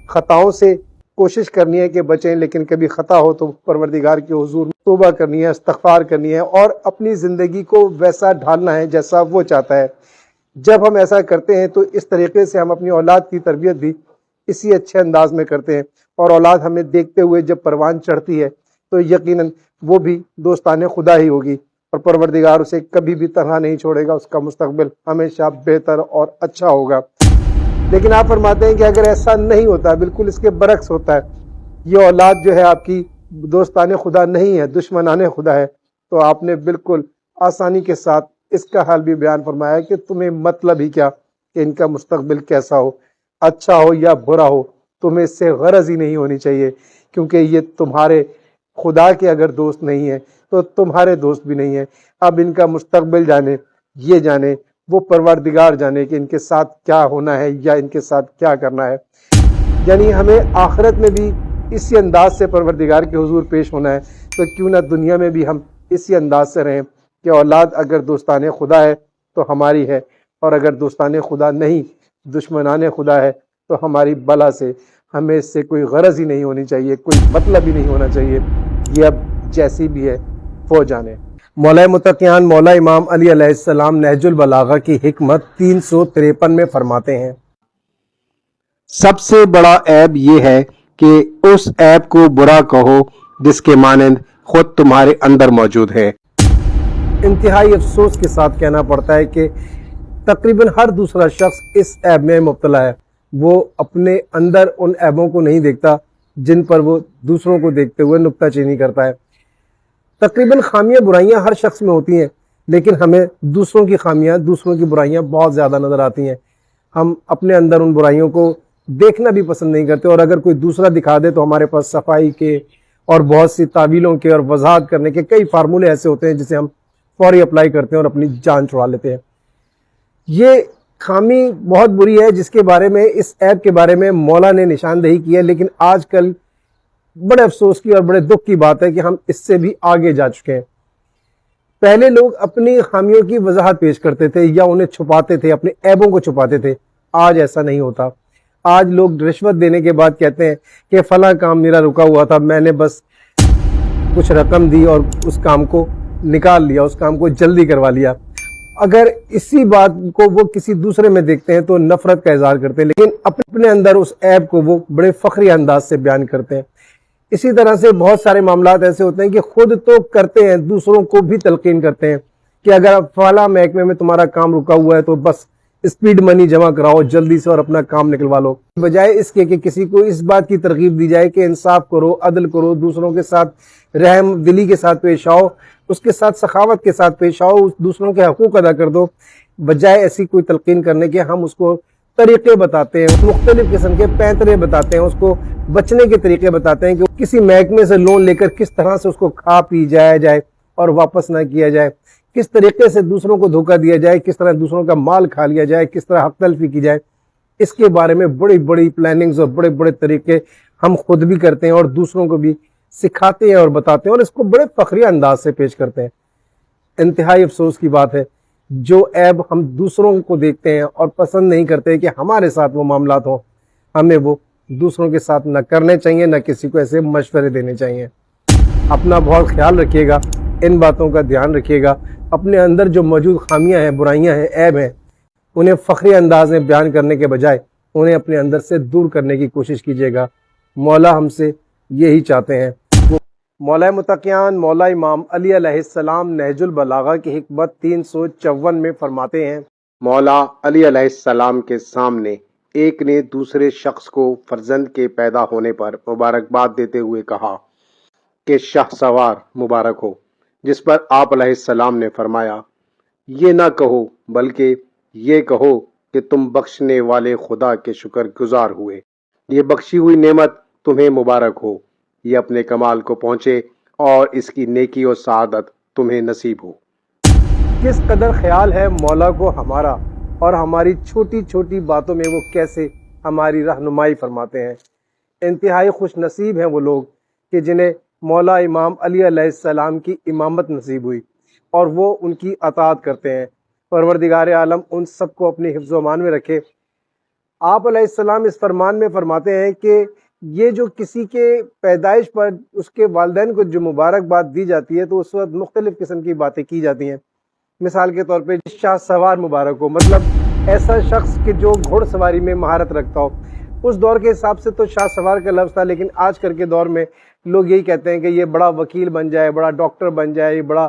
خطاؤں سے کوشش کرنی ہے کہ بچیں، لیکن کبھی خطا ہو تو پروردگار کے حضور توبہ کرنی ہے، استغفار کرنی ہے اور اپنی زندگی کو ویسا ڈھالنا ہے جیسا وہ چاہتا ہے. جب ہم ایسا کرتے ہیں تو اس طریقے سے ہم اپنی اولاد کی تربیت بھی اسی اچھے انداز میں کرتے ہیں، اور اولاد ہمیں دیکھتے ہوئے جب پروان چڑھتی ہے تو یقیناً وہ بھی دوستان خدا ہی ہوگی اور پروردگار اسے کبھی بھی تنہا نہیں چھوڑے گا، اس کا مستقبل ہمیشہ بہتر اور اچھا ہوگا۔ لیکن آپ فرماتے ہیں کہ اگر ایسا نہیں ہوتا، بالکل اس کے برعکس ہوتا ہے، یہ اولاد جو ہے آپ کی دوستان خدا نہیں ہے، دشمنان خدا ہے، تو آپ نے بالکل آسانی کے ساتھ اس کا حال بھی بیان فرمایا کہ تمہیں مطلب ہی کیا کہ ان کا مستقبل کیسا ہو، اچھا ہو یا برا ہو، تمہیں اس سے غرض ہی نہیں ہونی چاہیے، کیونکہ یہ تمہارے خدا کے اگر دوست نہیں ہیں تو تمہارے دوست بھی نہیں ہیں۔ اب ان کا مستقبل جانے، یہ جانے، وہ پروردگار جانے کہ ان کے ساتھ کیا ہونا ہے یا ان کے ساتھ کیا کرنا ہے۔ یعنی ہمیں آخرت میں بھی اسی انداز سے پروردگار کے حضور پیش ہونا ہے، تو کیوں نہ دنیا میں بھی ہم اسی انداز سے رہیں کہ اولاد اگر دوستان خدا ہے تو ہماری ہے، اور اگر دوستان خدا نہیں، دشمنان خدا ہے، تو ہماری بلا سے ہمیں اس سے کوئی غرض ہی نہیں ہونی چاہیے، کوئی مطلب ہی نہیں ہونا چاہیے، یہ اب جیسی بھی ہے وہ جانے۔ مولا متقیان مولا امام علی علیہ السلام نہج البلاغہ کی حکمت 353 میں فرماتے ہیں، سب سے بڑا عیب یہ ہے کہ اس عیب کو برا کہو جس کے مانند خود تمہارے اندر موجود ہے۔ انتہائی افسوس کے ساتھ کہنا پڑتا ہے کہ تقریباً ہر دوسرا شخص اس عیب میں مبتلا ہے، وہ اپنے اندر ان عیبوں کو نہیں دیکھتا جن پر وہ دوسروں کو دیکھتے ہوئے نکتہ چینی کرتا ہے۔ تقریباً خامیاں برائیاں ہر شخص میں ہوتی ہیں، لیکن ہمیں دوسروں کی خامیاں، دوسروں کی برائیاں بہت زیادہ نظر آتی ہیں۔ ہم اپنے اندر ان برائیوں کو دیکھنا بھی پسند نہیں کرتے، اور اگر کوئی دوسرا دکھا دے تو ہمارے پاس صفائی کے اور بہت سی تعویلوں کے اور وضاحت کرنے کے کئی فارمولے ایسے ہوتے ہیں جسے ہم فوری اپلائی کرتے ہیں اور اپنی جان چھڑا لیتے ہیں۔ یہ خامی بہت بری ہے جس کے بارے میں، اس عیب کے بارے میں مولا نے نشاندہی کی ہے، لیکن آج کل بڑے افسوس کی اور بڑے دکھ کی بات ہے کہ ہم اس سے بھی آگے جا چکے ہیں۔ پہلے لوگ اپنی خامیوں کی وضاحت پیش کرتے تھے یا انہیں چھپاتے تھے، اپنے عیبوں کو چھپاتے تھے۔ آج ایسا نہیں ہوتا۔ آج لوگ رشوت دینے کے بعد کہتے ہیں کہ فلاں کام میرا رکا ہوا تھا، میں نے بس کچھ رقم دی اور اس کام کو نکال لیا، اس کام کو جلدی کروا لیا۔ اگر اسی بات کو وہ کسی دوسرے میں دیکھتے ہیں تو نفرت کا اظہار کرتے ہیں، لیکن اپنے اندر اس عیب کو وہ بڑے فخری انداز سے بیان کرتے ہیں۔ اسی طرح سے بہت سارے معاملات ایسے ہوتے ہیں کہ خود تو کرتے ہیں، دوسروں کو بھی تلقین کرتے ہیں کہ اگر فلاں محکمے میں تمہارا کام رکا ہوا ہے تو بس اسپیڈ منی جمع کراؤ جلدی سے اور اپنا کام نکلوا لو، بجائے اس کے کہ کسی کو اس بات کی ترغیب دی جائے کہ انصاف کرو، عدل کرو، دوسروں کے ساتھ رحم دلی کے ساتھ پیش آؤ، اس کے ساتھ سخاوت کے ساتھ پیش آؤ، دوسروں کے حقوق ادا کر دو۔ بجائے ایسی کوئی تلقین کرنے کے ہم اس کو طریقے بتاتے ہیں، مختلف قسم کے پینترے بتاتے ہیں، اس کو بچنے کے طریقے بتاتے ہیں کہ کسی محکمے سے لون لے کر کس طرح سے اس کو کھا پی جایا جائے اور واپس نہ کیا جائے، کس طریقے سے دوسروں کو دھوکہ دیا جائے، کس طرح دوسروں کا مال کھا لیا جائے، کس طرح حق تلفی کی جائے۔ اس کے بارے میں بڑی بڑی پلاننگز اور بڑے بڑے طریقے ہم خود بھی کرتے ہیں اور دوسروں کو بھی سکھاتے ہیں اور بتاتے ہیں، اور اس کو بڑے فخری انداز سے پیش کرتے ہیں۔ انتہائی افسوس کی بات ہے، جو عیب ہم دوسروں کو دیکھتے ہیں اور پسند نہیں کرتے کہ ہمارے ساتھ وہ معاملات ہوں، ہمیں وہ دوسروں کے ساتھ نہ کرنے چاہیے، نہ کسی کو ایسے مشورے دینے چاہیے۔ اپنا بہت خیال رکھیے گا، ان باتوں کا دھیان رکھیے گا۔ اپنے اندر جو موجود خامیاں ہیں، برائیاں ہیں، عیب ہیں، انہیں فخری انداز میں بیان کرنے کے بجائے انہیں اپنے اندر سے دور کرنے کی کوشش کیجیے گا۔ مولا ہم سے یہی چاہتے ہیں۔ مولا متقیان مولا امام علی علیہ السلام نہج البلاغہ کی حکمت 354 میں فرماتے ہیں، مولا علی علیہ السلام کے سامنے ایک نے دوسرے شخص کو فرزند کے پیدا ہونے پر مبارکباد دیتے ہوئے کہا کہ شاہ سوار مبارک ہو، جس پر آپ علیہ السلام نے فرمایا، یہ نہ کہو بلکہ یہ کہو کہ تم بخشنے والے خدا کے شکر گزار ہوئے، یہ بخشی ہوئی نعمت تمہیں مبارک ہو، یہ اپنے کمال کو پہنچے اور اس کی نیکی اور سعادت تمہیں نصیب ہو۔ کس قدر خیال ہے مولا کو ہمارا، اور ہماری چھوٹی چھوٹی باتوں میں وہ کیسے ہماری رہنمائی فرماتے ہیں۔ انتہائی خوش نصیب ہیں وہ لوگ کہ جنہیں مولا امام علی علیہ السلام کی امامت نصیب ہوئی اور وہ ان کی اطاعت کرتے ہیں۔ پروردگار عالم ان سب کو اپنی حفظ و امان میں رکھے۔ آپ علیہ السلام اس فرمان میں فرماتے ہیں کہ یہ جو کسی کے پیدائش پر اس کے والدین کو جو مبارکباد دی جاتی ہے تو اس وقت مختلف قسم کی باتیں کی جاتی ہیں۔ مثال کے طور پہ شاہ سوار مبارک ہو، مطلب ایسا شخص کہ جو گھوڑ سواری میں مہارت رکھتا ہو۔ اس دور کے حساب سے تو شاہ سوار کا لفظ تھا، لیکن آج کل کے دور میں لوگ یہی کہتے ہیں کہ یہ بڑا وکیل بن جائے، بڑا ڈاکٹر بن جائے، بڑا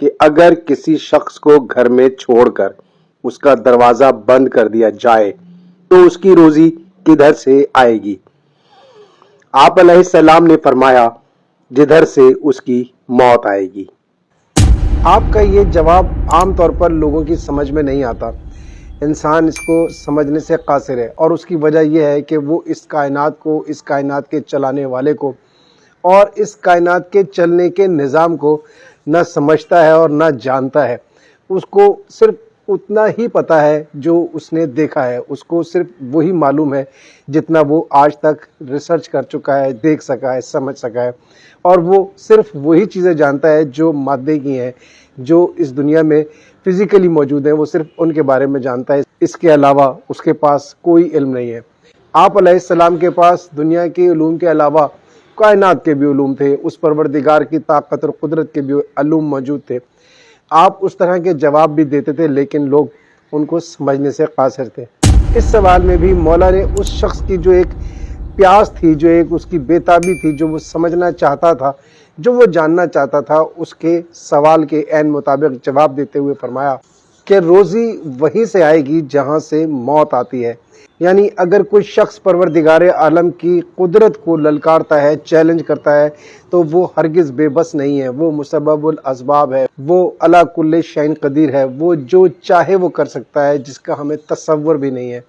کہ اگر کسی شخص کو گھر میں چھوڑ کر اس کا دروازہ بند کر دیا جائے تو اس کی روزی کدھر سے آئے گی؟ آپ علیہ السلام نے فرمایا جدھر سے اس کی موت آئے گی۔ آپ کا یہ جواب عام طور پر لوگوں کی سمجھ میں نہیں آتا، انسان اس کو سمجھنے سے قاصر ہے، اور اس کی وجہ یہ ہے کہ وہ اس کائنات کو، اس کائنات کے چلانے والے کو اور اس کائنات کے چلنے کے نظام کو نہ سمجھتا ہے اور نہ جانتا ہے۔ اس کو صرف اتنا ہی پتہ ہے جو اس نے دیکھا ہے، اس کو صرف وہی معلوم ہے جتنا وہ آج تک ریسرچ کر چکا ہے، دیکھ سکا ہے، سمجھ سکا ہے، اور وہ صرف وہی چیزیں جانتا ہے جو مادے کی ہیں، جو اس دنیا میں فزیکلی موجود ہیں، وہ صرف ان کے بارے میں جانتا ہے۔ اس کے علاوہ اس کے پاس کوئی علم نہیں ہے۔ آپ علیہ السلام کے پاس دنیا کے علوم کے علاوہ کائنات کے بھی علوم تھے، اس پروردگار کی طاقت اور قدرت کے بھی علوم موجود تھے۔ آپ اس طرح کے جواب بھی دیتے تھے، لیکن لوگ ان کو سمجھنے سے قاصر تھے۔ اس سوال میں بھی مولا نے اس شخص کی جو ایک پیاس تھی، جو ایک اس کی بےتابی تھی، جو وہ سمجھنا چاہتا تھا، جو وہ جاننا چاہتا تھا، اس کے سوال کے عین مطابق جواب دیتے ہوئے فرمایا کہ روزی وہیں سے آئے گی جہاں سے موت آتی ہے۔ یعنی اگر کوئی شخص پروردگار عالم کی قدرت کو للکارتا ہے، چیلنج کرتا ہے، تو وہ ہرگز بے بس نہیں ہے، وہ مسبب الاسباب ہے، وہ علی کل شیء قدیر ہے، وہ جو چاہے وہ کر سکتا ہے، جس کا ہمیں تصور بھی نہیں ہے،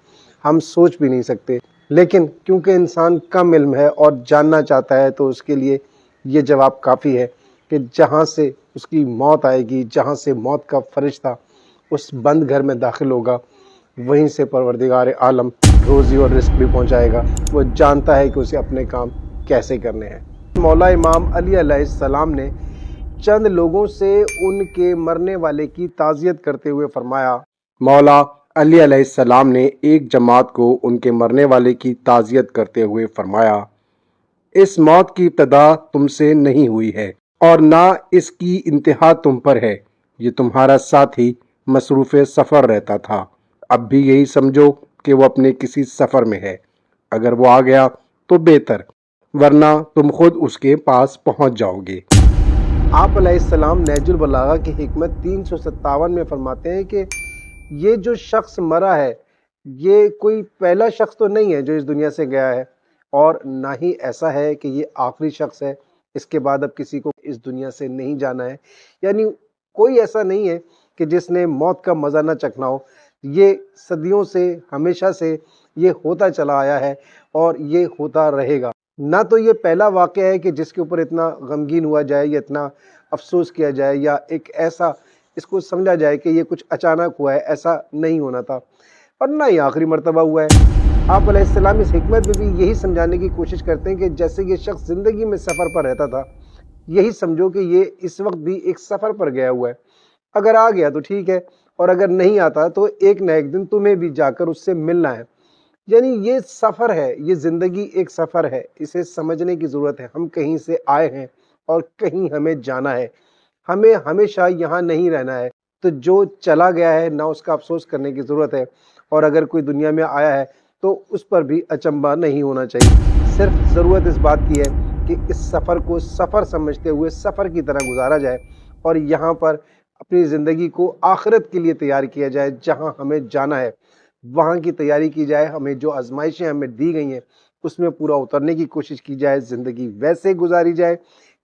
ہم سوچ بھی نہیں سکتے۔ لیکن کیونکہ انسان کم علم ہے اور جاننا چاہتا ہے، تو اس کے لیے یہ جواب کافی ہے کہ جہاں سے اس کی موت آئے گی، جہاں سے موت کا فرشتہ اس بند گھر میں داخل ہوگا، وہیں سے پروردگار عالم روزی اور رزق بھی پہنچائے گا۔ وہ جانتا ہے کہ اسے اپنے کام کیسے کرنے ہیں۔ مولا امام علی علیہ السلام نے چند لوگوں سے ان کے مرنے والے کی تعزیت کرتے ہوئے فرمایا، مولا علی علیہ السلام نے ایک جماعت کو ان کے مرنے والے کی تعزیت کرتے ہوئے فرمایا، اس موت کی ابتدا تم سے نہیں ہوئی ہے اور نہ اس کی انتہا تم پر ہے، یہ تمہارا ساتھی مصروف سفر رہتا تھا، اب بھی یہی سمجھو کہ وہ اپنے کسی سفر میں ہے، اگر وہ آ گیا تو بہتر، ورنہ تم خود اس کے پاس پہنچ جاؤ گے۔ آپ علیہ السلام نہج البلاغہ کی حکمت 357 میں فرماتے ہیں کہ یہ جو شخص مرا ہے، یہ کوئی پہلا شخص تو نہیں ہے جو اس دنیا سے گیا ہے، اور نہ ہی ایسا ہے کہ یہ آخری شخص ہے، اس کے بعد اب کسی کو اس دنیا سے نہیں جانا ہے۔ یعنی کوئی ایسا نہیں ہے کہ جس نے موت کا مزہ نہ چکھنا ہو۔ یہ صدیوں سے، ہمیشہ سے یہ ہوتا چلا آیا ہے اور یہ ہوتا رہے گا۔ نہ تو یہ پہلا واقعہ ہے کہ جس کے اوپر اتنا غمگین ہوا جائے یا اتنا افسوس کیا جائے یا ایک ایسا اس کو سمجھا جائے کہ یہ کچھ اچانک ہوا ہے، ایسا نہیں ہونا تھا، اور نہ ہی آخری مرتبہ ہوا ہے۔ آپ علیہ السلام اس حکمت میں بھی یہی سمجھانے کی کوشش کرتے ہیں کہ جیسے یہ شخص زندگی میں سفر پر رہتا تھا، یہی سمجھو کہ یہ اس وقت بھی ایک سفر پر گیا ہوا ہے۔ اگر آ گیا تو ٹھیک ہے، اور اگر نہیں آتا تو ایک نہ ایک دن تمہیں بھی جا کر اس سے ملنا ہے۔ یعنی یہ سفر ہے، یہ زندگی ایک سفر ہے، اسے سمجھنے کی ضرورت ہے۔ ہم کہیں سے آئے ہیں اور کہیں ہمیں جانا ہے، ہمیں ہمیشہ یہاں نہیں رہنا ہے۔ تو جو چلا گیا ہے نہ اس کا افسوس کرنے کی ضرورت ہے، اور اگر کوئی دنیا میں آیا ہے تو اس پر بھی اچنبھا نہیں ہونا چاہیے۔ صرف ضرورت اس بات کی ہے کہ اس سفر کو سفر سمجھتے ہوئے سفر کی طرح گزارا جائے، اور یہاں پر اپنی زندگی کو آخرت کے لیے تیار کیا جائے۔ جہاں ہمیں جانا ہے وہاں کی تیاری کی جائے، ہمیں جو آزمائشیں ہمیں دی گئی ہیں اس میں پورا اترنے کی کوشش کی جائے، زندگی ویسے گزاری جائے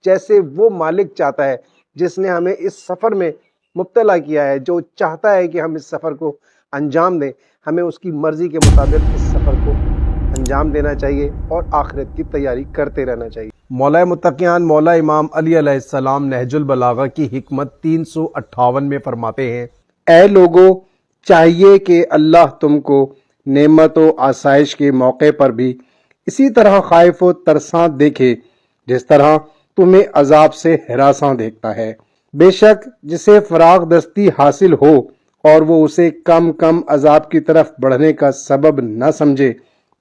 جیسے وہ مالک چاہتا ہے، جس نے ہمیں اس سفر میں مبتلا کیا ہے، جو چاہتا ہے کہ ہم اس سفر کو انجام دیں، ہمیں اس کی مرضی کے مطابق اس سفر کو انجام دینا چاہیے اور آخرت کی تیاری کرتے رہنا چاہیے۔ مولا متقیان مولا امام علی علیہ السلام نہج البلاغہ کی حکمت 358 میں فرماتے ہیں، اے لوگو، چاہیے کہ اللہ تم کو نعمت و آسائش کے موقع پر بھی اسی طرح خائف و ترساں دیکھے جس طرح تمہیں عذاب سے ہراساں دیکھتا ہے۔ بے شک جسے فراغ دستی حاصل ہو اور وہ اسے کم کم عذاب کی طرف بڑھنے کا سبب نہ سمجھے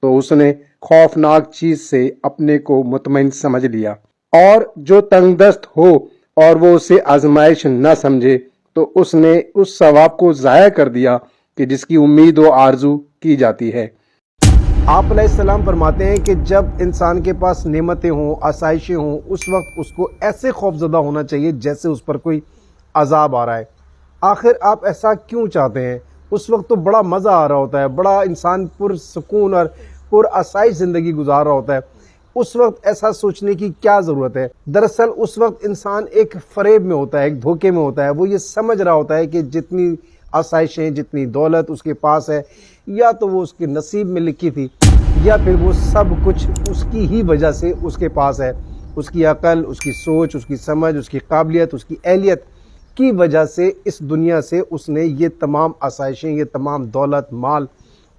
تو اس نے خوفناک چیز سے اپنے کو مطمئن سمجھ لیا، اور جو تنگ دست ہو اور وہ اسے آزمائش نہ سمجھے تو اس نے اس ثواب کو ضائع کر دیا کہ جس کی امید و آرزو کی جاتی ہے۔ آپ علیہ السلام فرماتے ہیں کہ جب انسان کے پاس نعمتیں ہوں، آسائشیں ہوں، اس وقت اس کو ایسے خوف زدہ ہونا چاہیے جیسے اس پر کوئی عذاب آ رہا ہے۔ آخر آپ ایسا کیوں چاہتے ہیں؟ اس وقت تو بڑا مزہ آ رہا ہوتا ہے، بڑا انسان پرسکون اور آسائش زندگی گزار رہا ہوتا ہے، اس وقت ایسا سوچنے کی کیا ضرورت ہے؟ دراصل اس وقت انسان ایک فریب میں ہوتا ہے، ایک دھوکے میں ہوتا ہے۔ وہ یہ سمجھ رہا ہوتا ہے کہ جتنی آسائشیں، جتنی دولت اس کے پاس ہے، یا تو وہ اس کے نصیب میں لکھی تھی، یا پھر وہ سب کچھ اس کی ہی وجہ سے اس کے پاس ہے۔ اس کی عقل، اس کی سوچ، اس کی سمجھ، اس کی قابلیت، اس کی اہلیت کی وجہ سے اس دنیا سے اس نے یہ تمام آسائشیں، یہ تمام دولت، مال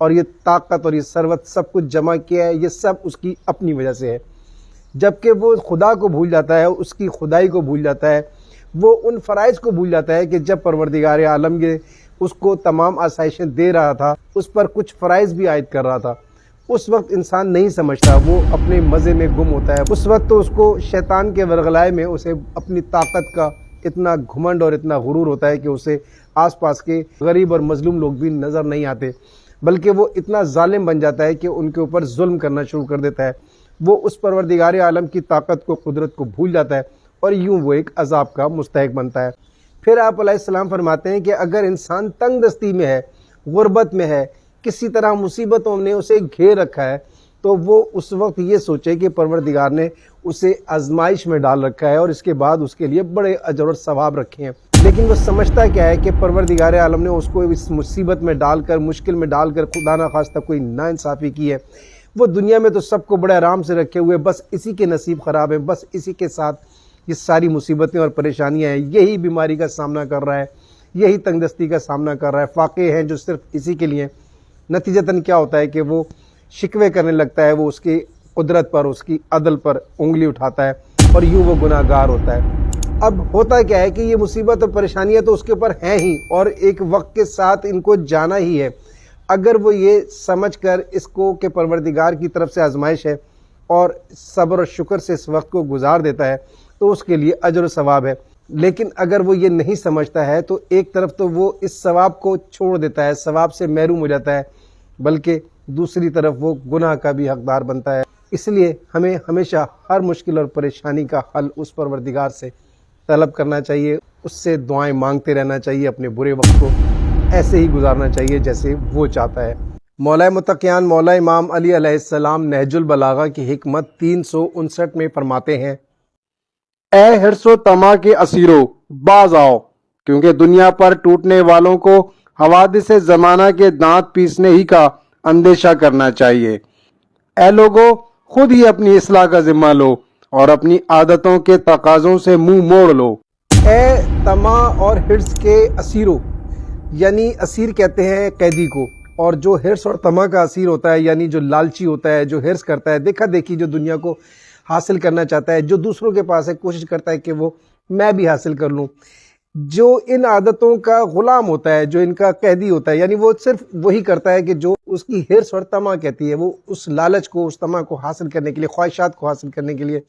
اور یہ طاقت اور یہ ثروت سب کچھ جمع کیا ہے۔ یہ سب اس کی اپنی وجہ سے ہے۔ جبکہ وہ خدا کو بھول جاتا ہے، اس کی خدائی کو بھول جاتا ہے، وہ ان فرائض کو بھول جاتا ہے کہ جب پروردگار عالم یہ اس کو تمام آسائشیں دے رہا تھا، اس پر کچھ فرائض بھی عائد کر رہا تھا۔ اس وقت انسان نہیں سمجھتا، وہ اپنے مزے میں گم ہوتا ہے۔ اس وقت تو اس کو شیطان کے ورغلائے میں اسے اپنی طاقت کا اتنا گھمنڈ اور اتنا غرور ہوتا ہے کہ اسے آس پاس کے غریب اور مظلوم لوگ بھی نظر نہیں آتے، بلکہ وہ اتنا ظالم بن جاتا ہے کہ ان کے اوپر ظلم کرنا شروع کر دیتا ہے۔ وہ اس پروردگار عالم کی طاقت کو، قدرت کو بھول جاتا ہے، اور یوں وہ ایک عذاب کا مستحق بنتا ہے۔ پھر آپ علیہ السلام فرماتے ہیں کہ اگر انسان تنگ دستی میں ہے، غربت میں ہے، کسی طرح مصیبتوں نے اسے گھیر رکھا ہے، تو وہ اس وقت یہ سوچے کہ پروردگار نے اسے آزمائش میں ڈال رکھا ہے اور اس کے بعد اس کے لیے بڑے اجر اور ثواب رکھے ہیں۔ لیکن وہ سمجھتا کیا ہے کہ پروردگار عالم نے اس کو اس مصیبت میں ڈال کر، مشکل میں ڈال کر خدا نہ خواستہ کوئی ناانصافی کی ہے۔ وہ دنیا میں تو سب کو بڑے آرام سے رکھے ہوئے، بس اسی کے نصیب خراب ہیں، بس اسی کے ساتھ یہ ساری مصیبتیں اور پریشانیاں ہیں، یہی بیماری کا سامنا کر رہا ہے، یہی تنگ دستی کا سامنا کر رہا ہے، فاقے ہیں جو صرف اسی کے لیے۔ نتیجتاً کیا ہوتا ہے کہ وہ شکوے کرنے لگتا ہے، وہ اس کی قدرت پر، اس کی عدل پر انگلی اٹھاتا ہے، اور یوں وہ گناہ گار ہوتا ہے۔ اب ہوتا کیا ہے کہ یہ مصیبت اور پریشانیاں تو اس کے اوپر ہیں ہی، اور ایک وقت کے ساتھ ان کو جانا ہی ہے۔ اگر وہ یہ سمجھ کر اس کو کہ پروردگار کی طرف سے آزمائش ہے اور صبر و شکر سے اس وقت کو گزار دیتا ہے، تو اس کے لیے اجر و ثواب ہے۔ لیکن اگر وہ یہ نہیں سمجھتا ہے تو ایک طرف تو وہ اس ثواب کو چھوڑ دیتا ہے، ثواب سے محروم ہو جاتا ہے، بلکہ دوسری طرف وہ گناہ کا بھی حقدار بنتا ہے۔ اس لیے ہمیں ہمیشہ ہر مشکل اور پریشانی کا حل اس پروردگار سے طلب کرنا چاہیے، اس سے دعائیں مانگتے رہنا چاہیے، اپنے برے وقت کو ایسے ہی گزارنا چاہیے جیسے وہ چاہتا ہے۔ مولا متقیان مولا امام علی علیہ السلام نہج البلاغہ کی حکمت 359 میں فرماتے ہیں: اے حرص و طمع کے اسیرو، باز آؤ، کیونکہ دنیا پر ٹوٹنے والوں کو حوادث زمانہ کے دانت پیسنے ہی کا اندیشہ کرنا چاہیے۔ اے لوگو، خود ہی اپنی اصلاح کا ذمہ لو اور اپنی عادتوں کے تقاضوں سے منہ موڑ لو۔ اے طمع اور حرص کے اسیرو، یعنی اسیر کہتے ہیں قیدی کو، اور جو حرص اور طمع کا اسیر ہوتا ہے، یعنی جو لالچی ہوتا ہے، جو حرص کرتا ہے، دیکھا دیکھی جو دنیا کو حاصل کرنا چاہتا ہے، جو دوسروں کے پاس ہے، کوشش کرتا ہے کہ وہ میں بھی حاصل کر لوں، جو ان عادتوں کا غلام ہوتا ہے، جو ان کا قیدی ہوتا ہے، یعنی وہ صرف وہی کرتا ہے کہ جو اس کی حرص اور طمع کہتی ہے، وہ اس لالچ کو، اس طمع کو حاصل کرنے کے لیے، خواہشات کو حاصل کرنے کے لیے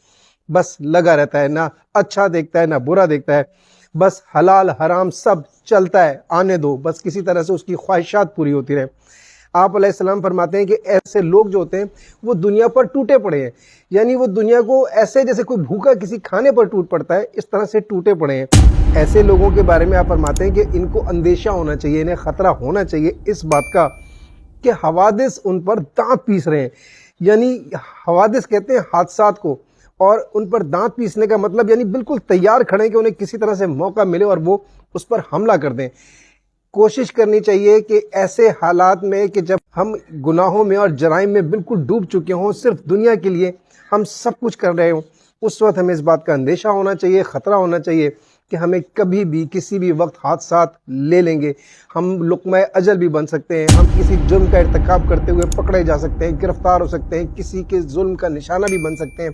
بس لگا رہتا ہے، نہ اچھا دیکھتا ہے نہ برا دیکھتا ہے، بس حلال حرام سب چلتا ہے، آنے دو، بس کسی طرح سے اس کی خواہشات پوری ہوتی رہے۔ آپ علیہ السلام فرماتے ہیں کہ ایسے لوگ جو ہوتے ہیں وہ دنیا پر ٹوٹے پڑے ہیں، یعنی وہ دنیا کو ایسے جیسے کوئی بھوکا کسی کھانے پر ٹوٹ پڑتا ہے، اس طرح سے ٹوٹے پڑے ہیں۔ ایسے لوگوں کے بارے میں آپ فرماتے ہیں کہ ان کو اندیشہ ہونا چاہیے، انہیں خطرہ ہونا چاہیے اس بات کا کہ حوادث ان پر دانت پیس رہے ہیں، یعنی حوادث کہتے ہیں حادثات کو، اور ان پر دانت پیسنے کا مطلب یعنی بالکل تیار کھڑے ہیں کہ انہیں کسی طرح سے موقع ملے اور وہ اس پر حملہ کر دیں۔ کوشش کرنی چاہیے کہ ایسے حالات میں کہ جب ہم گناہوں میں اور جرائم میں بالکل ڈوب چکے ہوں، صرف دنیا کے لیے ہم سب کچھ کر رہے ہوں، اس وقت ہمیں اس بات کا اندیشہ ہونا چاہیے، خطرہ ہونا چاہیے کہ ہمیں کبھی بھی کسی بھی وقت حادثات لے لیں گے، ہم لقمہ اجل بھی بن سکتے ہیں، ہم کسی جرم کا ارتکاب کرتے ہوئے پکڑے جا سکتے ہیں، گرفتار ہو سکتے ہیں، کسی کے ظلم کا نشانہ بھی بن سکتے ہیں،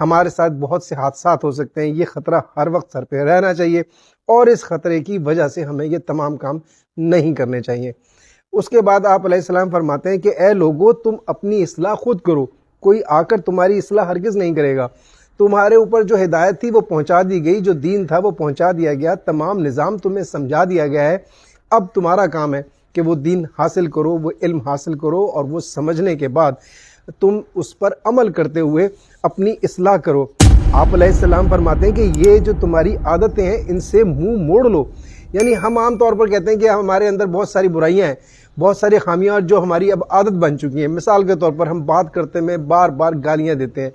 ہمارے ساتھ بہت سے حادثات ہو سکتے ہیں۔ یہ خطرہ ہر وقت سر پہ رہنا چاہیے، اور اس خطرے کی وجہ سے ہمیں یہ تمام کام نہیں کرنے چاہیے۔ اس کے بعد آپ علیہ السلام فرماتے ہیں کہ اے لوگو، تم اپنی اصلاح خود کرو، کوئی آ کر تمہاری اصلاح ہرگز نہیں کرے گا۔ تمہارے اوپر جو ہدایت تھی وہ پہنچا دی گئی، جو دین تھا وہ پہنچا دیا گیا، تمام نظام تمہیں سمجھا دیا گیا ہے۔ اب تمہارا کام ہے کہ وہ دین حاصل کرو، وہ علم حاصل کرو، اور وہ سمجھنے کے بعد تم اس پر عمل کرتے ہوئے اپنی اصلاح کرو۔ آپ علیہ السلام فرماتے ہیں کہ یہ جو تمہاری عادتیں ہیں ان سے منہ موڑ لو. یعنی ہم عام طور پر کہتے ہیں کہ ہمارے اندر بہت ساری برائیاں ہیں, بہت ساری خامیاں اور جو ہماری اب عادت بن چکی ہیں. مثال کے طور پر ہم بات کرتے میں بار بار گالیاں دیتے ہیں,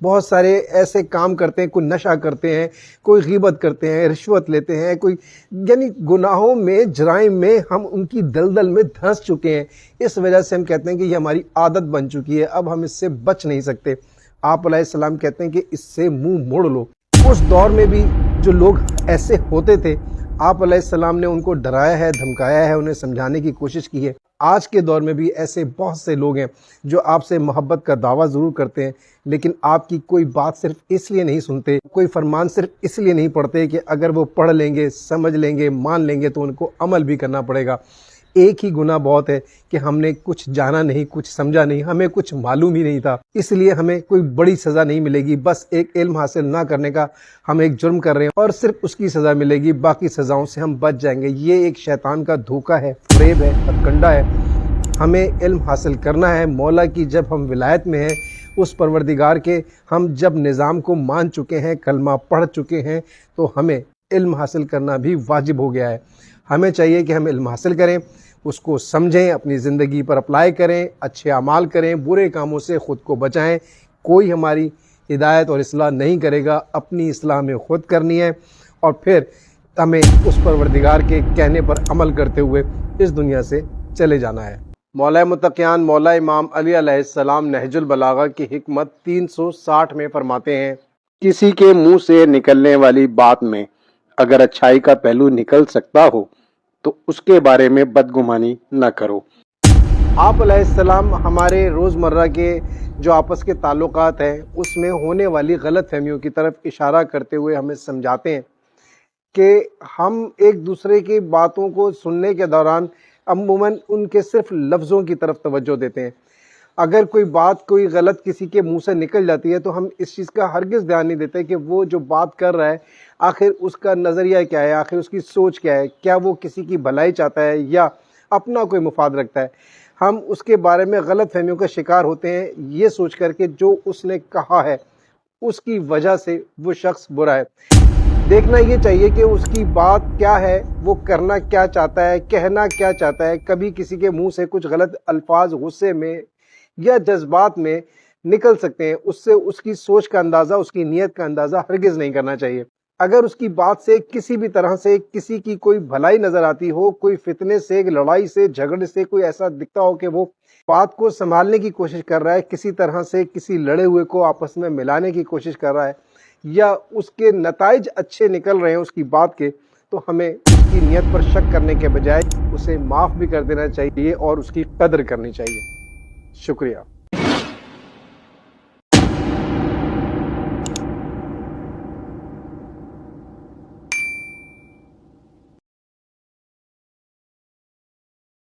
بہت سارے ایسے کام کرتے ہیں, کوئی نشہ کرتے ہیں, کوئی غیبت کرتے ہیں, رشوت لیتے ہیں, کوئی یعنی گناہوں میں, جرائم میں ہم ان کی دلدل میں دھنس چکے ہیں. اس وجہ سے ہم کہتے ہیں کہ یہ ہماری عادت بن چکی ہے, اب ہم اس سے بچ نہیں سکتے. آپ علیہ السلام کہتے ہیں کہ اس سے منہ موڑ لو. اس دور میں بھی جو لوگ ایسے ہوتے تھے آپ علیہ السلام نے ان کو ڈرایا ہے, دھمکایا ہے, انہیں سمجھانے کی کوشش کی ہے. آج کے دور میں بھی ایسے بہت سے لوگ ہیں جو آپ سے محبت کا دعویٰ ضرور کرتے ہیں, لیکن آپ کی کوئی بات صرف اس لیے نہیں سنتے, کوئی فرمان صرف اس لیے نہیں پڑھتے کہ اگر وہ پڑھ لیں گے, سمجھ لیں گے, مان لیں گے تو ان کو عمل بھی کرنا پڑے گا. ایک ہی گناہ بہت ہے کہ ہم نے کچھ جانا نہیں, کچھ سمجھا نہیں, ہمیں کچھ معلوم ہی نہیں تھا, اس لیے ہمیں کوئی بڑی سزا نہیں ملے گی. بس ایک علم حاصل نہ کرنے کا ہم ایک جرم کر رہے ہیں اور صرف اس کی سزا ملے گی, باقی سزاؤں سے ہم بچ جائیں گے. یہ ایک شیطان کا دھوکہ ہے, فریب ہے, پرکنڈا ہے. ہمیں علم حاصل کرنا ہے مولا کی. جب ہم ولایت میں ہیں اس پروردگار کے, ہم جب نظام کو مان چکے ہیں, کلمہ پڑھ چکے ہیں, تو ہمیں علم حاصل کرنا بھی واجب ہو گیا ہے. ہمیں چاہیے کہ ہم علم حاصل کریں, اس کو سمجھیں, اپنی زندگی پر اپلائی کریں, اچھے اعمال کریں, برے کاموں سے خود کو بچائیں. کوئی ہماری ہدایت اور اصلاح نہیں کرے گا, اپنی اصلاح میں خود کرنی ہے, اور پھر ہمیں اس پروردگار کے کہنے پر عمل کرتے ہوئے اس دنیا سے چلے جانا ہے. مولا متقیان مولا امام علی علیہ السلام نہج البلاغہ کی حکمت 360 میں فرماتے ہیں, کسی کے منہ سے نکلنے والی بات میں اگر اچھائی کا پہلو نکل سکتا ہو تو اس کے بارے میں بدگمانی نہ کرو. آپ علیہ السلام ہمارے روزمرہ کے جو آپس کے تعلقات ہیں اس میں ہونے والی غلط فہمیوں کی طرف اشارہ کرتے ہوئے ہمیں سمجھاتے ہیں کہ ہم ایک دوسرے کی باتوں کو سننے کے دوران عموماً ان کے صرف لفظوں کی طرف توجہ دیتے ہیں. اگر کوئی بات کوئی غلط کسی کے منہ سے نکل جاتی ہے تو ہم اس چیز کا ہرگز دھیان نہیں دیتے کہ وہ جو بات کر رہا ہے آخر اس کا نظریہ کیا ہے, آخر اس کی سوچ کیا ہے, کیا وہ کسی کی بھلائی چاہتا ہے یا اپنا کوئی مفاد رکھتا ہے. ہم اس کے بارے میں غلط فہمیوں کا شکار ہوتے ہیں یہ سوچ کر کے جو اس نے کہا ہے اس کی وجہ سے وہ شخص برا ہے. دیکھنا یہ چاہیے کہ اس کی بات کیا ہے, وہ کرنا کیا چاہتا ہے, کہنا کیا چاہتا ہے. کبھی کسی کے منہ سے کچھ غلط الفاظ غصے میں یا جذبات میں نکل سکتے ہیں, اس سے اس کی سوچ کا اندازہ, اس کی نیت کا اندازہ ہرگز نہیں کرنا چاہیے. اگر اس کی بات سے کسی بھی طرح سے کسی کی کوئی بھلائی نظر آتی ہو, کوئی فتنے سے, لڑائی سے, جھگڑے سے کوئی ایسا دکھتا ہو کہ وہ بات کو سنبھالنے کی کوشش کر رہا ہے, کسی طرح سے کسی لڑے ہوئے کو آپس میں ملانے کی کوشش کر رہا ہے, یا اس کے نتائج اچھے نکل رہے ہیں اس کی بات کے, تو ہمیں اس کی نیت پر شک کرنے کے بجائے اسے معاف بھی کر دینا چاہیے اور اس کی قدر کرنی چاہیے. شکریہ.